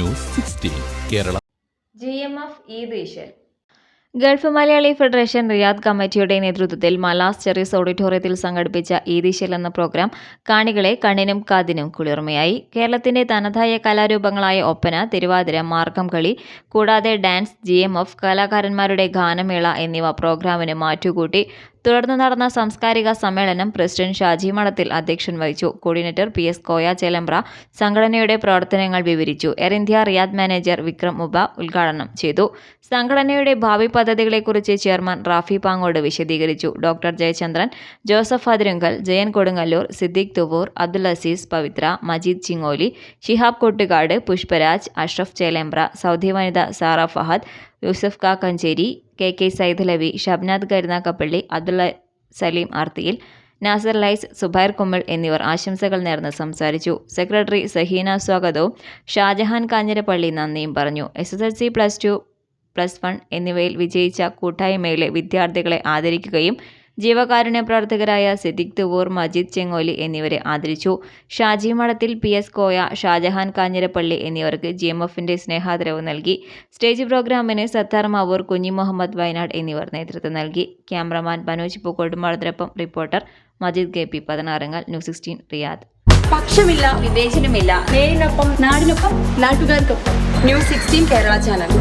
News 16 Kerala. GMF Eid ഇശൽ. Gulf Malayali federation Riyadh കമ്മിറ്റിയുടെ നേതൃത്വത്തിൽ Malaz cherries ഓഡിറ്റോറിയത്തിൽ സംഘടിപ്പിച്ച ഈദ് ഇശൽ എന്ന പ്രോഗ്രാം കാണികളെ കണ്ണിനും കാതിനും കുളിർമയായി. കേരളത്തിന്റെ തനതായ കലാരൂപങ്ങളായ ഒപ്പന, തിരുവാതിര, മാർഗംകളി കൂടാതെ ഡാൻസ്, GMF കലാകാരന്മാരുടെ ഗാനമേള എന്നിവ പ്രോഗ്രാമിന് മാറ്റുകൂട്ടി. തുടർന്ന് നടന്ന സാംസ്കാരിക സമ്മേളനം പ്രസിഡന്റ് ഷാജി മഠത്തിൽ അധ്യക്ഷൻ വഹിച്ചു. കോർഡിനേറ്റർ PS കോയ ചേലമ്പ്ര സംഘടനയുടെ പ്രവർത്തനങ്ങൾ വിവരിച്ചു. എയർ ഇന്ത്യ റിയാദ് മാനേജർ വിക്രം ഉബ ഉദ്ഘാടനം ചെയ്തു. സംഘടനയുടെ ഭാവി പദ്ധതികളെക്കുറിച്ച് ചെയർമാൻ റാഫി പാങ്ങോട് വിശദീകരിച്ചു. ഡോക്ടർ ജയചന്ദ്രൻ, ജോസഫ് അതിരുങ്കൽ, ജയൻ കൊടുങ്ങല്ലൂർ, സിദ്ദീഖ് തുവൂർ, അബ്ദുൽ അസീസ് പവിത്ര, മജീദ് ചിങ്ങോലി, ഷിഹാബ് കൊട്ടുകാട്, പുഷ്പരാജ്, അഷ്റഫ് ചേലേമ്പ്ര, സൗദി വനിത Sara Fahad, Yusuf Kancheri, KK Saidalavi, Shabnad Karunagappally, Abdulla Saleem ആർത്തിയിൽ, നാസർ ലൈസ്, സുബൈർ കുമ്മിൾ എന്നിവർ ആശംസകൾ നേർന്ന് സംസാരിച്ചു. സെക്രട്ടറി സഹീന സ്വാഗതവും ഷാജഹാൻ കാഞ്ഞിരപ്പള്ളി നന്ദിയും പറഞ്ഞു. SSLC +2, +1 എന്നിവയിൽ വിജയിച്ച കൂട്ടായ്മയിലെ വിദ്യാർത്ഥികളെ ആദരിക്കുകയും ജീവകാരുണ്യ പ്രവർത്തകരായ സിദ്ദീഖ് തുവൂർ, മജീദ് ചെങ്ങോലി എന്നിവരെ ആദരിച്ചു. ഷാജി മഠത്തിൽ, PS കോയ, ഷാജഹാൻ കാഞ്ഞിരപ്പള്ളി എന്നിവർക്ക് GMFന്റെ സ്നേഹാദരവ് നൽകി. സ്റ്റേജ് പ്രോഗ്രാമിന് സത്താർ മാവൂർ, കുഞ്ഞി മുഹമ്മദ് വയനാട് എന്നിവർ നേതൃത്വം നൽകി. ക്യാമറമാൻ മനോജ് പൂക്കോട്ടുമാടത്തിനൊപ്പം reporter Majeed KP 16 news 16 Riyadh. പക്ഷമില്ല, വിവേചനമില്ല. നേരിനൊപ്പം, നാടിനൊപ്പം, നാട്ടുകാർക്കൊപ്പം. News 16 Kerala channel.